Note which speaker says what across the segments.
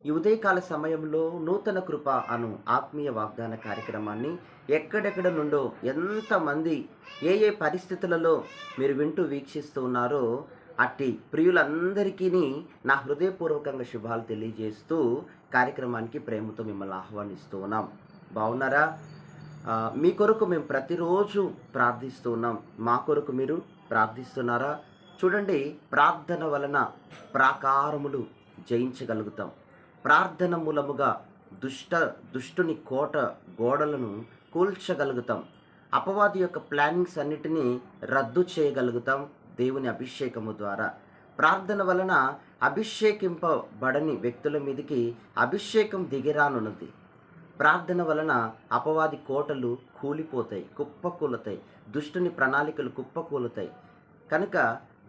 Speaker 1: ఈ ఉదయకాల సమయంలో నూతన కృప అను ఆత్మీయ వాగ్దాన కార్యక్రమాన్ని ఎక్కడెక్కడ నుండో ఎంతమంది ఏ ఏ పరిస్థితులలో మీరు వింటూ వీక్షిస్తూ ఉన్నారో అట్టి ప్రియులందరికీ నా హృదయపూర్వకంగా శుభాలు తెలియజేస్తూ కార్యక్రమానికి ప్రేమతో మిమ్మల్ని ఆహ్వానిస్తూ ఉన్నాం. బాగున్నారా? మీ కొరకు మేము ప్రతిరోజు ప్రార్థిస్తూ ఉన్నాం. మా కొరకు మీరు ప్రార్థిస్తున్నారా? చూడండి, ప్రార్థన వలన ప్రాకారములు జయించగలుగుతాం. ప్రార్థన మూలముగా దుష్టుని కోట గోడలను కూల్చగలుగుతాం. అపవాది యొక్క ప్లానింగ్స్ అన్నిటినీ రద్దు చేయగలుగుతాం దేవుని అభిషేకము ద్వారా. ప్రార్థన వలన అభిషేకింపబడని వ్యక్తుల మీదకి అభిషేకం దిగిరానున్నది. ప్రార్థన వలన అపవాది కోటలు కూలిపోతాయి, కుప్పకూలుతాయి, దుష్టుని ప్రణాళికలు కుప్పకూలుతాయి. కనుక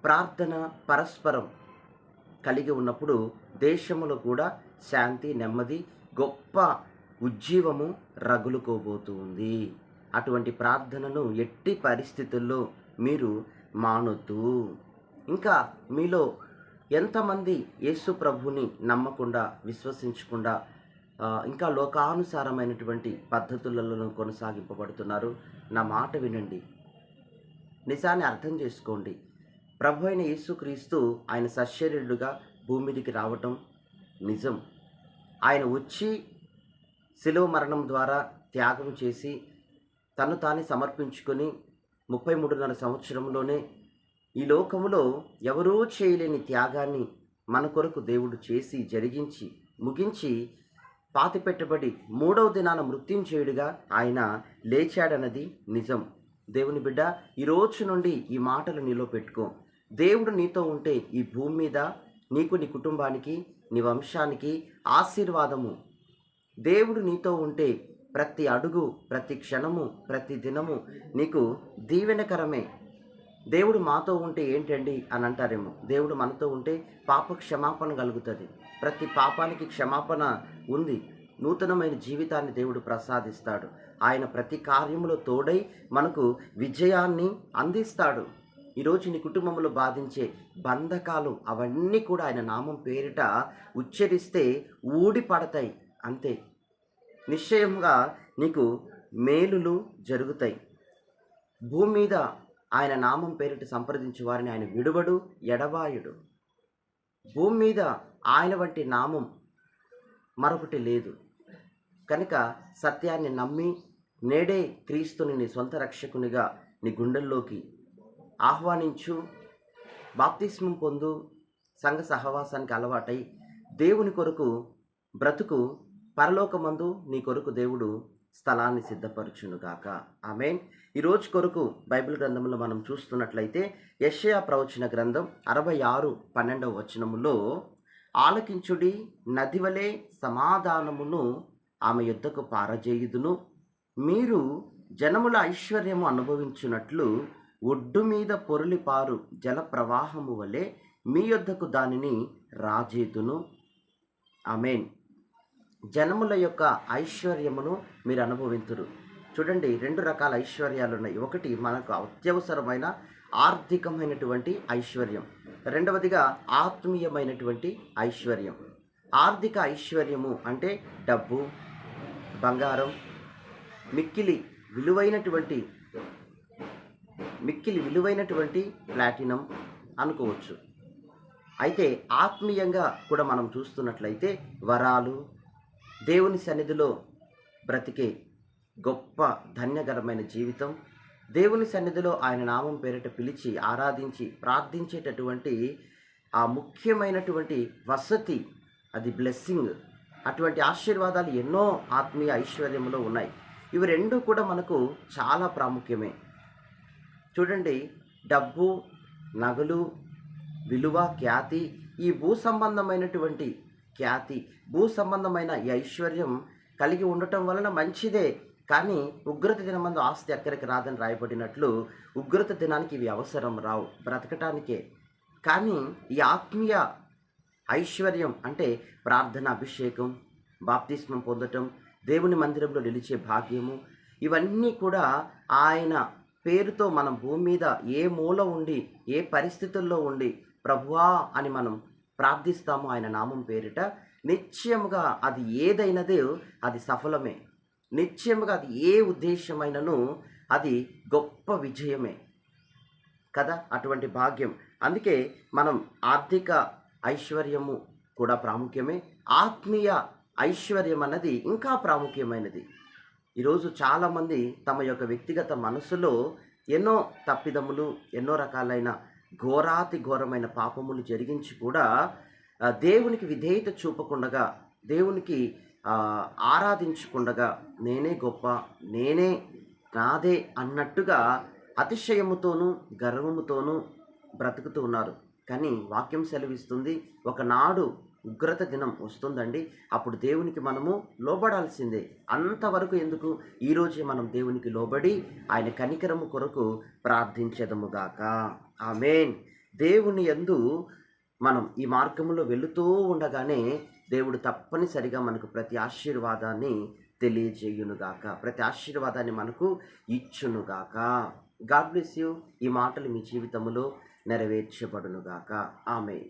Speaker 1: ప్రార్థన పరస్పరం కలిగి ఉన్నప్పుడు దేశంలో కూడా శాంతి, నెమ్మది, గొప్ప ఉజ్జీవము రగులుకోబోతుంది. అటువంటి ప్రార్థనను ఎట్టి పరిస్థితుల్లో మీరు మానొద్దు. ఇంకా మీలో ఎంతమంది యేసు ప్రభుని నమ్మకుండా, విశ్వసించకుండా ఇంకా లోకానుసారమైనటువంటి పద్ధతులలో కొనసాగింపబడుతున్నారు? నా మాట వినండి, నిజాన్ని అర్థం చేసుకోండి. ప్రభు అయిన యేసుక్రీస్తు ఆయన సశరీరుడుగా భూమి మీదికి రావటం నిజం. ఆయన వచ్చి శిలువ మరణం ద్వారా త్యాగం చేసి తను తానే సమర్పించుకొని 33.5 సంవత్సరంలోనే ఈ లోకములో ఎవరూ చేయలేని త్యాగాన్ని మన కొరకు దేవుడు చేసి జరిగించి ముగించి పాతిపెట్టబడి 3వ దినాన మృత్యుంజయుడిగా ఆయన లేచాడన్నది నిజం. దేవుని బిడ్డ, ఈ రోజు నుండి ఈ మాటలు నీలో పెట్టుకో. దేవుడు నీతో ఉంటే ఈ భూమి మీద నీకు, నీ కుటుంబానికి, నీ వంశానికి ఆశీర్వాదము. దేవుడు నీతో ఉంటే ప్రతి అడుగు, ప్రతి క్షణము, ప్రతి దినము నీకు దీవెనకరమే. దేవుడు మాతో ఉంటే ఏంటండి అని అంటారేమో. దేవుడు మనతో ఉంటే పాప క్షమాపణ కలుగుతుంది. ప్రతి పాపానికి క్షమాపణ ఉంది. నూతనమైన జీవితాన్ని దేవుడు ప్రసాదిస్తాడు. ఆయన ప్రతి కార్యములో తోడై మనకు విజయాన్ని అందిస్తాడు. ఈరోజు నీ కుటుంబంలో బాధించే బంధకాలు అవన్నీ కూడా ఆయన నామం పేరిట ఉచ్చరిస్తే ఊడిపడతాయి. అంతే, నిశ్చయంగా నీకు మేలులు జరుగుతాయి. భూమి మీద ఆయన నామం పేరిట సంప్రదించే వారిని ఆయన విడువడు, ఎడబాయుడు. భూమి మీద ఆయన వంటి నామం మరొకటి లేదు. కనుక సత్యాన్ని నమ్మి నేడే క్రీస్తుని నీ సొంత రక్షకునిగా నీ గుండెల్లోకి ఆహ్వానించు, బాప్తిస్మం పొందు, సంఘ సహవాసానికి అలవాటై దేవుని కొరకు బ్రతుకు. పరలోకమందు నీ కొరకు దేవుడు స్థలాన్ని సిద్ధపరచునుగాక. ఆమేన్. ఈరోజు కొరకు బైబిల్ గ్రంథంలో మనం చూస్తున్నట్లయితే యెషయా ప్రవచన గ్రంథం 66:12 వచనములో, ఆలకించుడి, నదివలే సమాధానమును ఆమె యుద్ధకు పారజేయుదును. మీరు జనముల ఐశ్వర్యము అనుభవించున్నట్లు ఒడ్డు మీద పొరలి పారు జల ప్రవాహము వలె మీ యొద్దకు దానిని రాజేతును. ఆమేన్. జనముల యొక్క ఐశ్వర్యమును మీరు అనుభవింతురు. చూడండి, 2 రకాల ఐశ్వర్యాలు ఉన్నాయి. ఒకటి మనకు అత్యవసరమైన ఆర్థికమైనటువంటి ఐశ్వర్యం, రెండవదిగా ఆత్మీయమైనటువంటి ఐశ్వర్యం. ఆర్థిక ఐశ్వర్యము అంటే డబ్బు, బంగారం, మిక్కిలి విలువైనటువంటి ప్లాటినం అనుకోవచ్చు. అయితే ఆత్మీయంగా కూడా మనం చూస్తున్నట్లయితే వరాలు, దేవుని సన్నిధిలో బ్రతికే గొప్ప ధన్యకరమైన జీవితం, దేవుని సన్నిధిలో ఆయన నామం పేరిట పిలిచి ఆరాధించి ప్రార్థించేటటువంటి ఆ ముఖ్యమైనటువంటి వసతి, అది బ్లెస్సింగ్. అటువంటి ఆశీర్వాదాలు ఎన్నో ఆత్మీయ ఐశ్వర్యంలో ఉన్నాయి. ఇవి రెండు కూడా మనకు చాలా ప్రాముఖ్యమే. చూడండి, డబ్బు, నగలు, విలువ, ఖ్యాతి, ఈ భూ సంబంధమైనటువంటి ఖ్యాతి, భూ సంబంధమైన ఈ ఐశ్వర్యం కలిగి ఉండటం వలన మంచిదే. కానీ ఉగ్రత దినమందు ఆస్తి అక్కడికి రాదని రాయబడినట్లు ఉగ్రత దినానికి ఇవి అవసరం రావు, బ్రతకటానికే. కానీ ఈ ఆత్మీయ ఐశ్వర్యం అంటే ప్రార్థన, అభిషేకం, బాప్తిస్మం పొందటం, దేవుని మందిరంలో నిలిచే భాగ్యము, ఇవన్నీ కూడా ఆయన పేరుతో మనం భూమి మీద ఏ మూల ఉండి, ఏ పరిస్థితుల్లో ఉండి ప్రభువా అని మనం ప్రార్థిస్తామో ఆయన నామం పేరిట, నిశ్చయముగా అది ఏదైనదో అది సఫలమే. నిశ్చయముగా అది ఏ ఉద్దేశమైనను అది గొప్ప విజయమే కదా! అటువంటి భాగ్యం. అందుకే మనం ఆర్థిక ఐశ్వర్యము కూడా ప్రాముఖ్యమే. ఆత్మీయ ఐశ్వర్యం అన్నది ఇంకా ప్రాముఖ్యమైనది. ఈరోజు చాలామంది తమ యొక్క వ్యక్తిగత మనసులో ఎన్నో తప్పిదములు, ఎన్నో రకాలైన ఘోరాతి ఘోరమైన పాపములు జరిగించి కూడా దేవునికి విధేయత చూపకుండగా, దేవునికి ఆరాధించకుండగా, నేనే గొప్ప, నేనే నాదే అన్నట్టుగా అతిశయముతోనూ, గర్వముతోనూ బ్రతుకుతూ ఉన్నారు. కానీ వాక్యం సెలవిస్తుంది, ఒకనాడు ఉగ్రత దినం వస్తుందండి. అప్పుడు దేవునికి మనము లోబడాల్సిందే. అంతవరకు ఎందుకు? ఈరోజే మనం దేవునికి లోబడి ఆయన కనికరము కొరకు ప్రార్థించెదముగాక. ఆమేన్. దేవుని యందు మనం ఈ మార్గంలో వెళుతూ ఉండగానే దేవుడు తప్పనిసరిగా మనకు ప్రతి ఆశీర్వాదాన్ని తెలియజేయునుగాక, ప్రతి ఆశీర్వాదాన్ని మనకు ఇచ్చునుగాక. God bless you. ఈ మాటలు మీ జీవితంలో నెరవేర్చబడునుగాక. ఆమేన్.